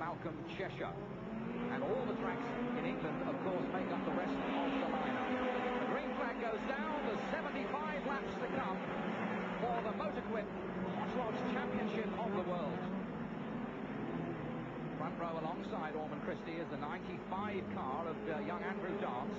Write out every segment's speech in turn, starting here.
Malcolm, Cheshire. And all the tracks in England, of course, make up the rest of the lineup. The green flag goes down. There's 75 laps to come for the Motorquip Hot Rods Championship of the world. Front row alongside Ormond Christie is the 95 car of young Andrew Dance.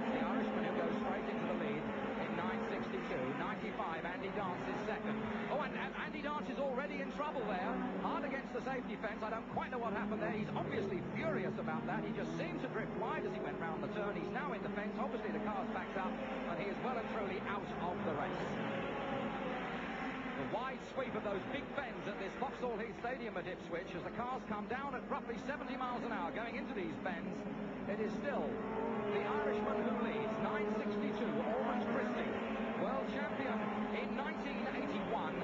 It's the Irishman who goes straight into the lead in 9.62. 95, Andy Dance is second. Oh, and Andy Dance is already in trouble there. Hard against the safety fence. I don't quite know what happened there. He's obviously furious about that. He just seemed to drift wide as he went round the turn. He's now in the fence. Obviously the car's backed up, and he is well and truly out of the race. The wide sweep of those big bends at this Vauxhall Heath Stadium at Ipswich as the cars come down at roughly 70 miles an hour going into these bends. It is still the Irishman who leads, 9.62, Ormond Christie, world champion in 1981.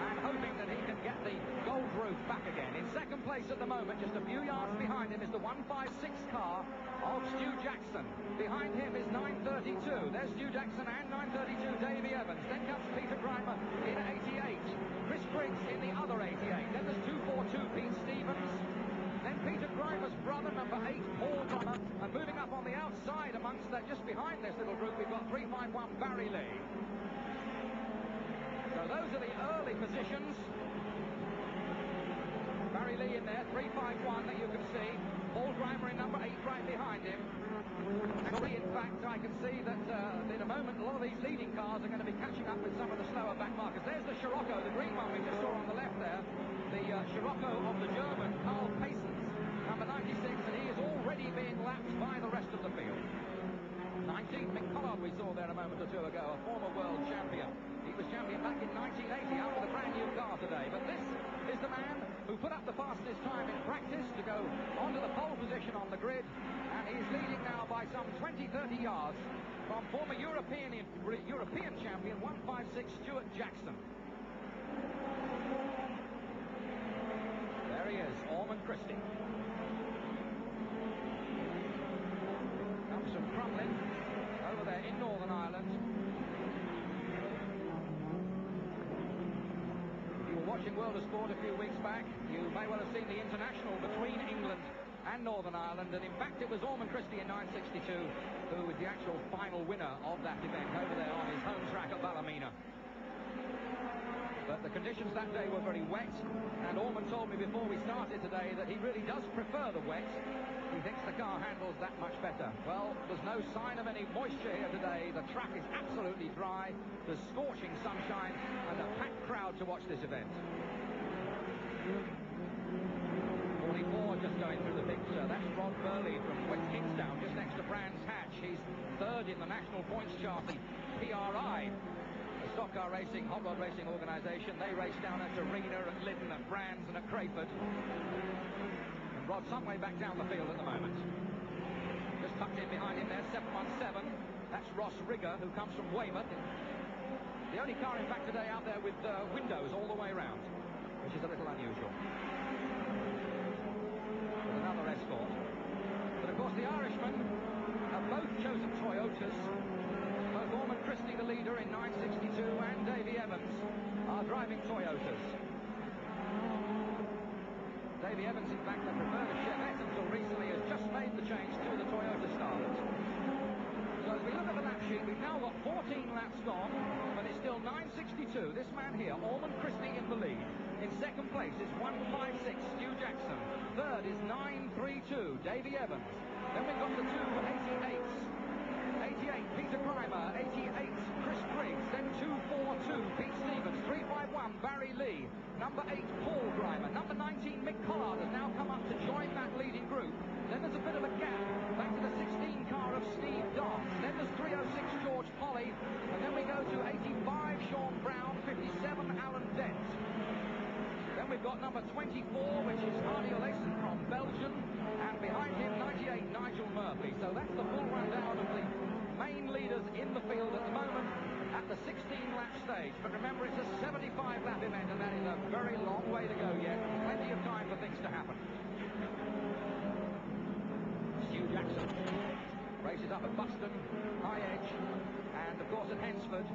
And hoping that he can get the gold roof back again. In second place at the moment, just a few yards behind him, is the 156 car of Stu Jackson. Behind him is 932. There's Stu Jackson and 932, Davy Evans. Then comes Peter Grimer in 88. Chris Briggs in the other 88. Then there's 242, Pete Stevens. Then Peter Grimer's brother, number 8, Paul Grimer. And moving up on the outside amongst that, just behind this little group, we've got 351, Barry Lee. So those are the early positions. Barry Lee in there, 351 that you can see. Paul Grimer in number 8 right behind him. Actually, in fact, I can see that in a moment a lot of these leading cars are going to be catching up with some of the slower back markers. There's the Scirocco, the green one we just saw on the left there. The Scirocco of the German, Carl Paysons, number 96, and he is already being lapped by the rest of the field. 19, Mick Collard we saw there a moment or two ago, a former world champion. He was champion back in 1980 out with a brand new car today. But this is the man who put up the fastest time in practice to go onto the pole position on the grid. And he's leading now by some 20-30 yards from former European champion 156 Stuart Jackson. There he is, Ormond Christie. Comes from Crumlin, over there in Northern Ireland. If you were watching World of Sport a few weeks back, you may well have seen the international between England and Northern Ireland, and in fact it was Ormond Christie in 9.62 who was the actual final winner of that event over there on his home track at Ballymena. But the conditions that day were very wet, and Ormond told me before we started today that he really does prefer the wet. He thinks the car handles that much better. Well, there's no sign of any moisture here today. The track is absolutely dry. There's scorching sunshine and a packed crowd to watch this event. 44 just going through the picture. That's Rod Burley from West Kingsdown, just next to Brands Hatch. He's third in the national points chart. The PRI, the stock car racing, hot rod racing organisation, they race down at Arena, at Lytton, at Brands and at Crayford. And Rod's some way back down the field at the moment. Just tucked in behind him there, 717. That's Ross Rigger, who comes from Weymouth. The only car, in fact, today out there with windows all the way round, which is a little unusual. With another escort. But, of course, the Irishmen have both chosen Toyotas. Both Ormond Christie, the leader in 9.62, and Davy Evans are driving Toyotas. Davy Evans, in fact, that preferred a Chevette until recently, has just made the change to the Toyota Starlet. So as we look at the lap sheet, we've now got 14 laps gone, but it's still 9.62. This man here, Ormond Christie, in the lead. In second place is 156, Stu Jackson. Third is 932, Davy Evans. Then we've got the two 88s. 88, Peter Grimer. 88, Chris Briggs. Then 242, Pete Stevens. 351, Barry Lee. Number 8, Paul Grimer. Number 19, Mick Collard, has now come up to join that leading group. Then there's a bit of a gap back to the 16 car of Steve Dance. Then there's 306, George Polly. And then we go to 85, Sean Brown. 57, Alan Dent. Then we've got number 24, which is Hardy Olason from Belgium. And behind him, 98, Nigel Murphy. So that's the full rundown of the main leaders in the field at the moment at the 16-lap stage. But remember, it's a 75-lap event, and that is a very long way to go yet. Plenty of time for things to happen. Stu Jackson races up at Buxton, High Edge, and, of course, at Hensford.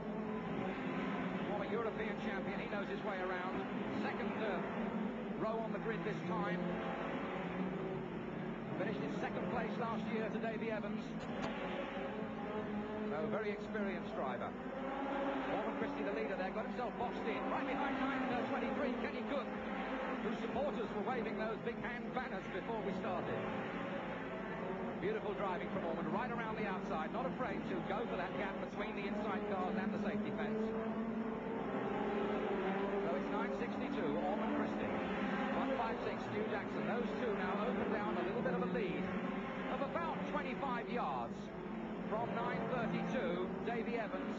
Former European champion, he knows his way around. Second row on the grid this time. Finished in second place last year to Davy Evans. So, very experienced driver. Ormond Christie, the leader there, got himself boxed in. Right behind 923, Kenny Cook, whose supporters were waving those big hand banners before we started. Beautiful driving from Ormond, right around the outside, not afraid to go for that gap between the inside cars and the safety fence. So it's 962, Ormond Christie. 156, Stu Jackson. Those two now open down a little bit of a lead of about 25 yards from 932, Davy Evans.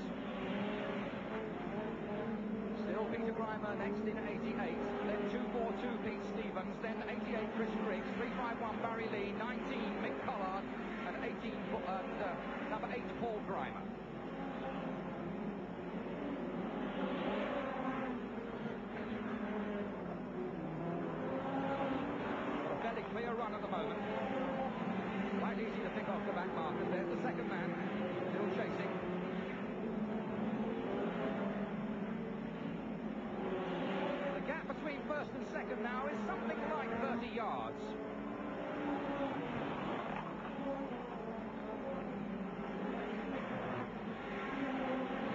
Still Peter Grimer next in 88, then 242 Pete Stevens, then 88 Chris Griggs, 351 Barry Lee, 19 Mick Collard, and 18 number 8 Paul Grimer. A fairly clear run at the moment. Quite easy to pick off the back markers. There's the second man, still chasing. The gap between first and second now is something like 30 yards.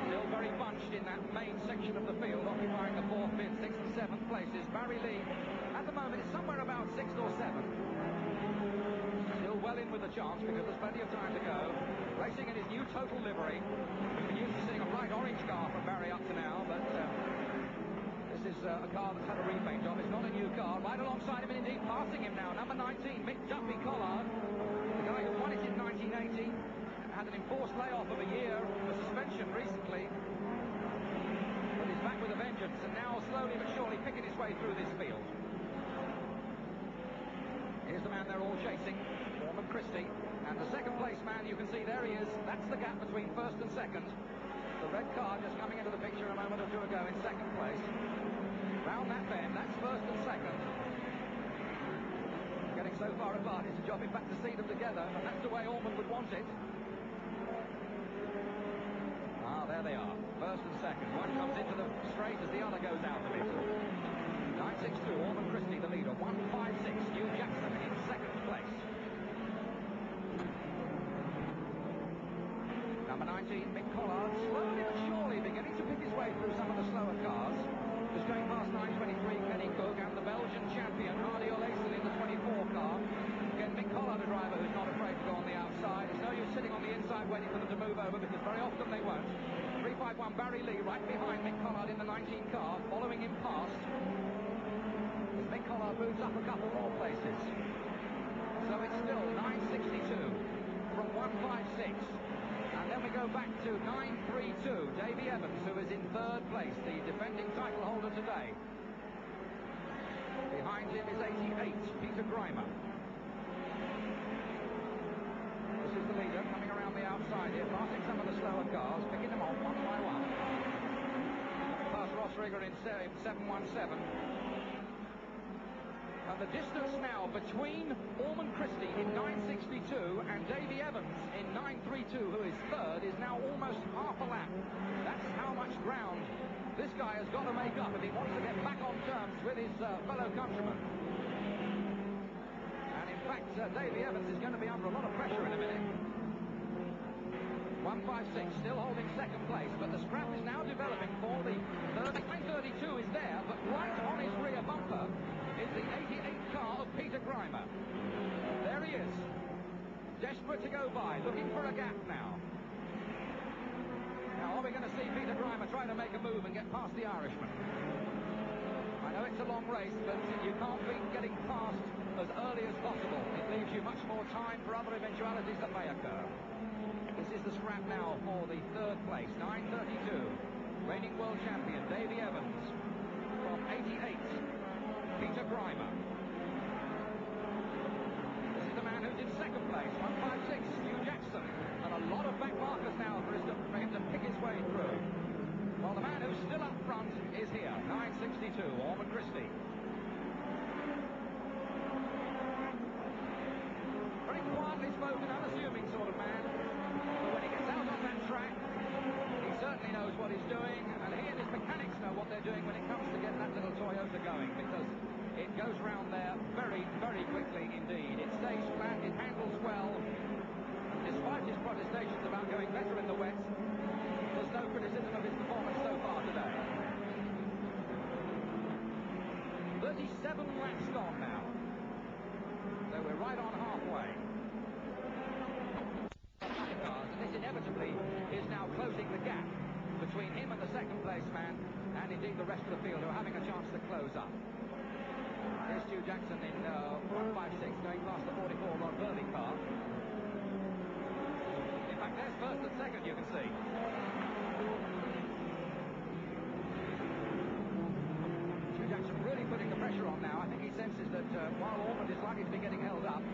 Still very bunched in that main section of the field, occupying the 4th, 5th, 6th and 7th places. Barry Lee, at the moment, is somewhere about 6th or 7th. Still well in with a chance because there's plenty of time to go. Racing in his new total livery. We've been used to seeing a bright orange car from Barry up to now, but this is a car that's had a repaint job. It's not a new car. Right alongside him and indeed passing him now. Number 19, Mick Duffy Collard. The guy who won it in 1980. Had an enforced layoff of a year for suspension recently. But he's back with a vengeance and now slowly but surely picking his way through this field. Here's the man they're all chasing, Ormond Christie. And the second place man, you can see there he is. That's the gap between first and second. The red car just coming into the picture a moment or two ago in second place. Round that bend, that's first and second. Getting so far apart, it's a job in fact to see them together, and that's the way Ormond would want it. Ah, there they are, first and second. One comes into the straight as the other goes out of it. 962, Ormond Christie, the leader. 156, Stu Jackson in second place. Number 19, Mick Collard, slowly but surely beginning to pick his way through some of the slower cars. Just going past 923, Kenny Cook, and the Belgian champion, Hardy Olaisen in the 24 car. Again, Mick Collard, a driver who's not afraid to go on the outside. It's no use sitting on the inside waiting for them to move over, because very often they won't. 351 Barry Lee right behind Mick Collard in the 19 car, following him past. As Mick Collard moves up a couple more places. So it's still 962 from 156. And then we go back to 932, Davy Evans, who is in third place, the defending title holder today. Behind him is 88, Peter Grimer. This is the leader coming around the outside here, passing some of the slower cars, picking them off one by one. Past Ross Rigger in 717. And the distance now between Ormond Christie in 962 and Davy Evans in 932, who is third, is now almost half a lap. That's how much ground this guy has got to make up if he wants to get back on terms with his fellow countrymen. And in fact, Davy Evans is going to be under a lot of pressure in a minute. 156 still holding second place, but the scrap is now developing for the third. 932 is there, but right on his rear bumper is the 88 car of Peter Grimer. There he is, desperate to go by, looking for a gap now. Now, are we going to see Peter Grimer try to make a move and get past the Irishman? I know it's a long race, but you can't beat getting past as early as possible. It leaves you much more time for other eventualities that may occur. This is the scrap now for the third place, 932. Reigning world champion, Davy Evans, from 88. Peter Grimer. This is the man who's in second place, 156, Stu Jackson. And a lot of back markers now for him to pick his way through. While the man who's still up front is here, 962, Ormond Christie. Very quietly spoken, unassuming sort of man. But when he gets out on that track, he certainly knows what he's doing, and he and his mechanics know what they're doing when it comes to getting that little Toyota going, because It goes round there very, very quickly indeed. It stays flat, it handles well. Despite his protestations about going better in the wet, there's no criticism of his performance so far today. 37 laps gone now. So we're right on halfway. And this inevitably is now closing the gap between him and the second place man, and indeed the rest of the field who are having a chance to close up. Here's Stu Jackson in 156 going past the 44 Rod Burley car. In fact, there's first and second, you can see. Stu Jackson really putting the pressure on now. I think he senses that while Ormond is likely to be getting held up,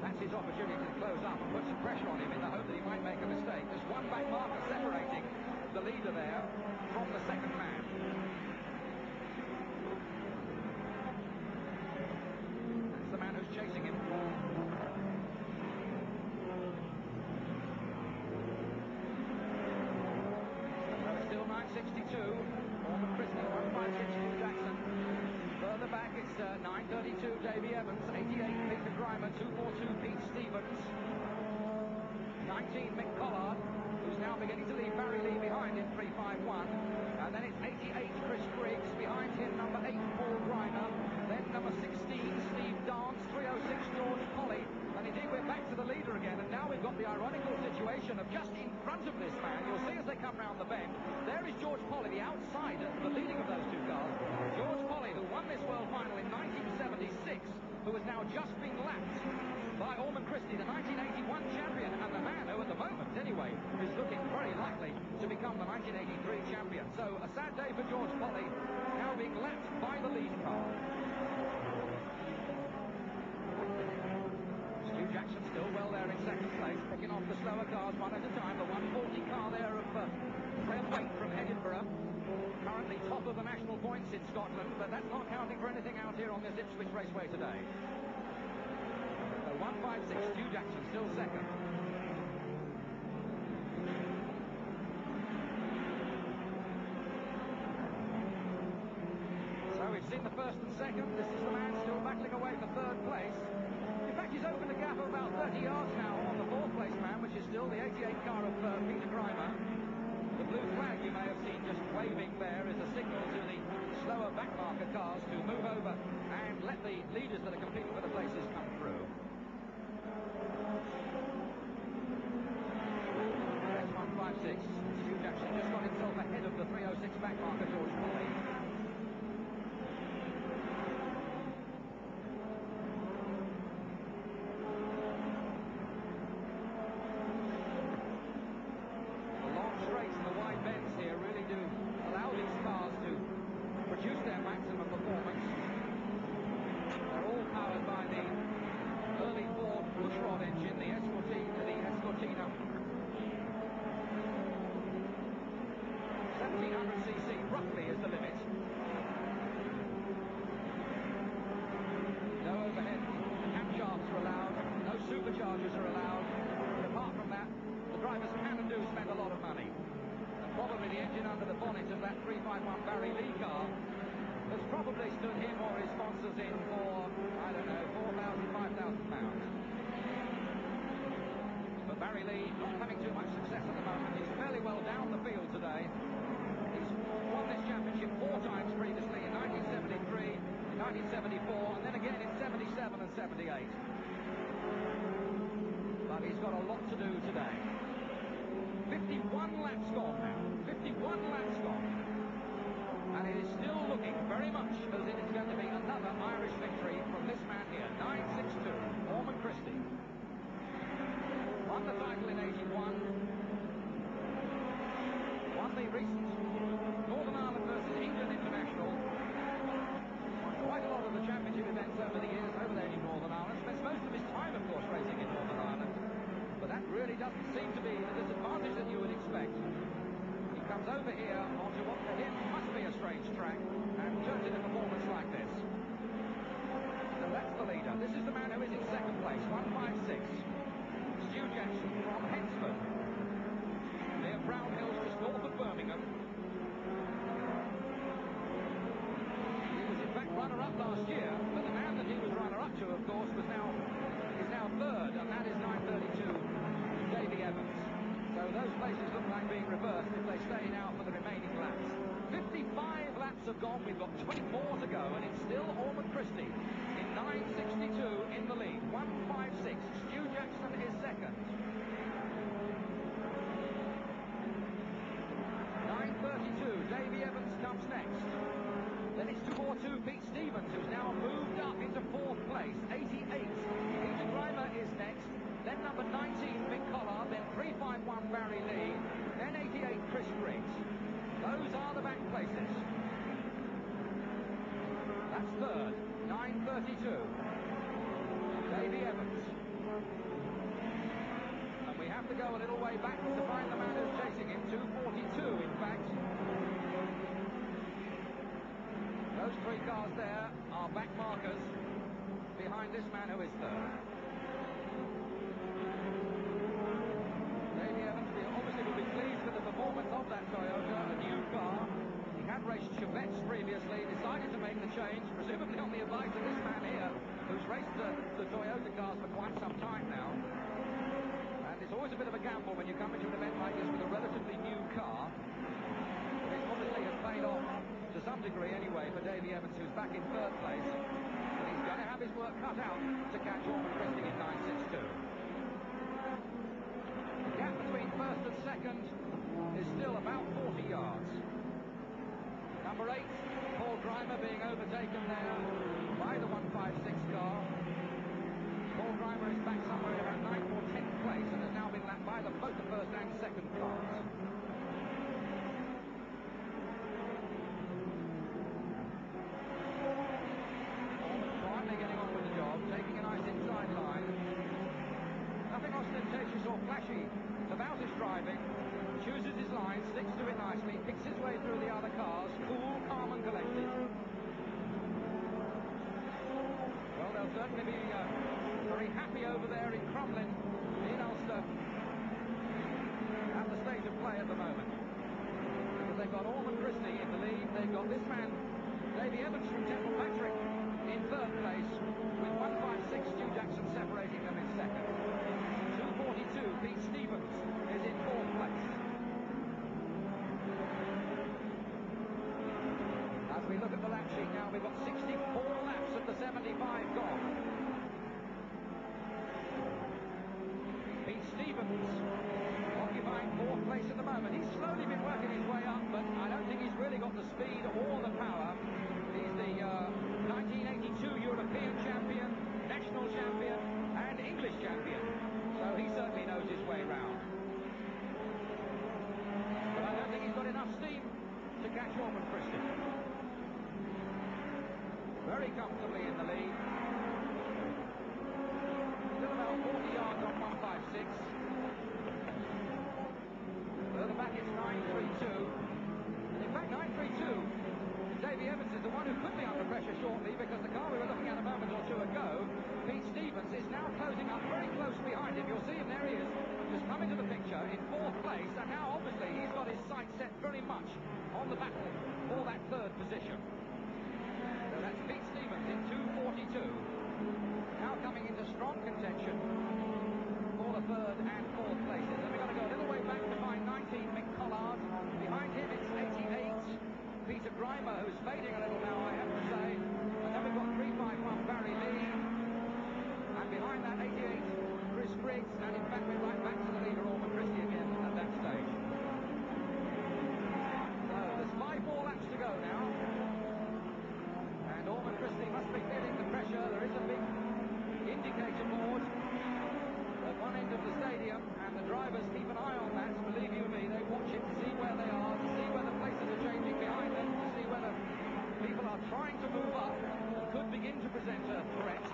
that's his opportunity to close up and put some pressure on him in the hope that he might make a mistake. There's one back marker separating the leader there from the second man. That's the man who's chasing him. So it's still 9:62. Ormond Christie, 156 Jackson. Further back, it's 9:32 Davy Evans, 88 Peter Grimer, 242 Pete Stevens, 19 Mick Collard, who's now beginning to leave Barry Lee behind in 351, and then it's 88 Chris Griggs, behind him number 8 Paul Grimer, then number 16 Steve Dance, 306 George Polly, and indeed we're back to the leader again, and now we've got the ironical situation of just in front of this man. You'll see as they come round the bend, there is George Polly, the outsider, the leading of those two cars. George Polly, who won this world final in 1976, who has now just been lapped by Ormond Christie, the 1981 champion, and the man who at the moment, anyway, is looking very likely to become the 1983 champion. So a sad day for George Polly, now being lapped by the lead car. Stu Jackson still well there in second place, picking off the slower cars one at a time. The 140 car there of Fred Waite from Edinburgh, currently top of the national points in Scotland, but that's not counting for anything out here on this Ipswich Raceway today. So 156, Stu Jackson still second. So we've seen the first and second. This is the man still battling away for third place. In fact, he's opened a gap of about 30 yards now on the fourth place man, which is still the 88 car of Peter Grimer. The blue flag you may have seen just waving there is a signal to the slower back marker cars to move over and let the leaders that are competing for the places come through. That's 156. Stu Jackson just got himself ahead of the 306 back marker George Polly. Their maximum performance. They're all powered by the early Ford pushrod engine, the Escortina. 1700cc roughly is the limit. No overhead camshafts are allowed, no superchargers are allowed, but apart from that, the drivers can and do spend a lot of money. And probably the engine under the bonnet of that 351 Barry Lee car has probably stood him or his sponsors in for, I don't know, £4,000, £5,000. But Barry Lee not having too much success at the moment. He's fairly well down the field today. He's won this championship 4 times previously, in 1973, in 1974, and then again in 77 and 78. But he's got a lot to do today. 51 laps gone now. 51 laps gone. And it is still looking very much as if it's going to be another Irish victory from this man here. 962, Ormond Christie. Won the title in 81. Won the recent Northern Ireland versus England International. Won quite a lot of the championship events over the years over there in Northern Ireland. Spends most of his time, of course, racing in Northern Ireland. But that really doesn't seem to be the disadvantage that you would expect. He comes over here onto what for him must be a strange track and turns in a performance like this. So that's the leader. This is the man who is in second place, 156. Stu Jackson from Hensford, near Brown Hills, just north of Birmingham. He was in fact runner-up last those places look like being reversed if they stay now for the remaining laps. 55 laps have gone, we've got 20 more to go, and it's still Ormond Christie in 9.62 in the lead. 1.56. Stu Jackson is second. 9.32. Davy Evans comes next. Then it's 2.42 Pete Stevens, who's now moved up into fourth place. 88. Peter Grimer is next. Then number 19, Mick Collard. Then 3.51 Barry Lee. Then 88 Chris Briggs. Those are the back places. That's third. 9.32. Davy Evans. And we have to go a little way backwards to find the man who's chasing him. 2.42, in fact. Those three cars there are back markers behind this man who is third. Davy Evans obviously will be pleased with the performance of that Toyota, a new car. He had raced Chevettes previously, decided to make the change, presumably on the advice of this man here, who's raced the Toyota cars for quite some time now. And it's always a bit of a gamble when you come into an event like this with a relatively new car. But it obviously has paid off to some degree anyway for Davy Evans, who's back in third place. But he's going to have his work cut out to catch Ormond Christie in 9.62. The gap between first and second is still about 40 yards. Number 8, Paul Grimer, being overtaken there by the 156 car. Paul Grimer is back somewhere in about 9th or 10th place and has now been lapped by both the first and second cars. Getting on with the job, taking a nice inside line. Nothing ostentatious or flashy about his driving. Chooses his line, sticks to it nicely, picks his way through the other cars, cool, calm and collected. Well, they'll certainly be very happy over there in Crumlin, in Ulster, at the stage of play at the moment. Because they've got Ormond Christie in the lead, they've got this man, Davy Evans from Temple Patrick, in third place, with 1.56 Stu Jackson separating them in second. 2.42 Pete Stevens is in fourth place. As we look at the lap sheet now, we've got 64 laps of the 75 gone. Pete Stevens occupying fourth place at the moment. He's slowly been working his way up, but I don't think he's really got the speed or the power. He's the 1982 European champion, national champion, and English champion. So he certainly knows his way round. But I don't think he's got enough steam to catch Ormond Christie. Very comfortably in the lead. Still about 40 yards on 156. Further back it's 9.32. And in fact 9.32, Davy Evans is the one who could be under pressure shortly, because the car we were looking at a moment or two ago, Pete Stevens, is now closing up very close behind him. You'll see him, there he is, just come into the picture in fourth place, and now obviously he's got his sights set very much on the battle for that third position. So that's Pete Stevens in 2.42, now coming into strong contention for the third and fourth places. Then we've got to go a little way back to find 19 Mick Collard. Behind him it's 88 Peter Grimer, who's fading a little now, I have to say. And then we've got 3.51 Barry Lee. And behind that, 88 Chris Briggs. And in fact, we're right back to the leader, Ormond Christie, again at that stage. So there's 5 more laps to go now. And Ormond Christie must be feeling the pressure. There is a big indicator board at one end of the stadium, and the drivers keep an eye on that. Believe you me, they watch it to see where they are, to see whether places are changing behind them, to see whether people are trying to move up and could begin to present a threat.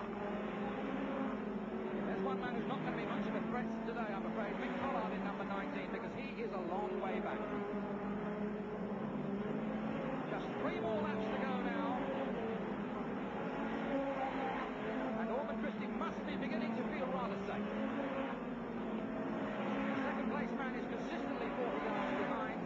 There's one man who's not going to be much of a threat today, I'm afraid, Mick Collard in number 19, because he is a long way back. Just 3 more laps to go now. And Ormond Christie must be beginning to feel rather safe. The second place man is consistently 40 yards behind.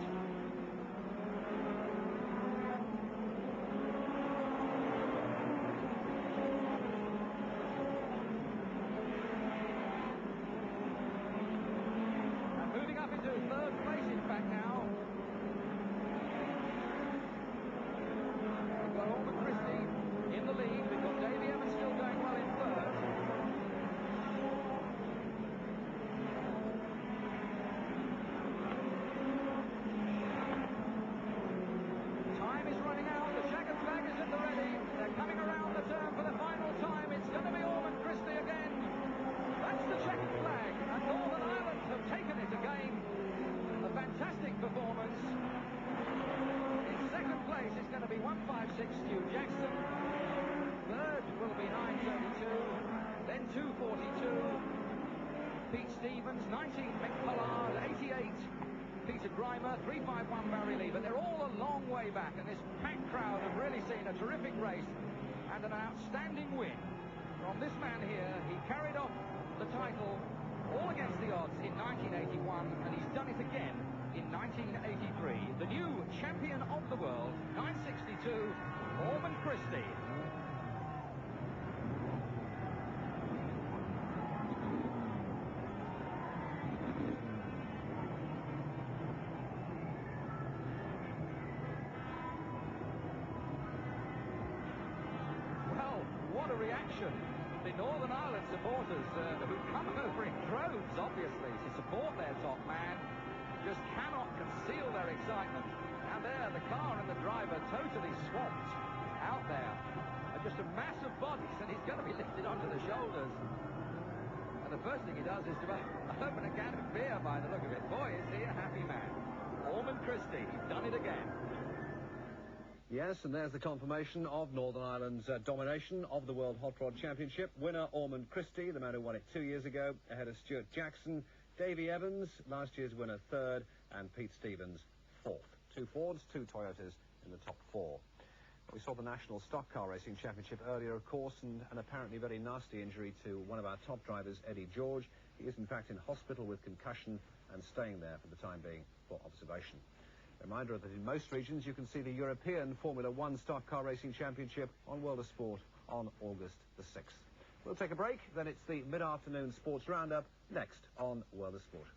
19, Mick Pollard, 88, Peter Grimer, 351 Barry Lee, but they're all a long way back, and this packed crowd have really seen a terrific race and an outstanding win from this man here. He carried off the title all against the odds in 1981, and he's done it again in 1983. The new champion of the world, 962, Ormond Christie. Well, what a reaction. The Northern Ireland supporters who come over in droves, obviously, to support their top man, just cannot conceal their excitement. And there, the car and the driver totally swamped out there. Just a mass of bodies, and he's going to be lifted onto the shoulders. And the first thing he does is to open a can of beer by the look of it. Boy, is he a happy man. Ormond Christie, he's done it again. Yes, and there's the confirmation of Northern Ireland's domination of the World Hot Rod Championship. Winner Ormond Christie, the man who won it 2 years ago, ahead of Stuart Jackson. Davy Evans, last year's winner, third, and Pete Stevens, fourth. 2 Fords, 2 Toyotas in the top 4. We saw the National Stock Car Racing Championship earlier, of course, and an apparently very nasty injury to one of our top drivers, Eddie George. He is, in fact, in hospital with concussion and staying there for the time being for observation. A reminder that in most regions you can see the European Formula One Stock Car Racing Championship on World of Sport on August the 6th. We'll take a break, then it's the mid-afternoon sports roundup next on World of Sport.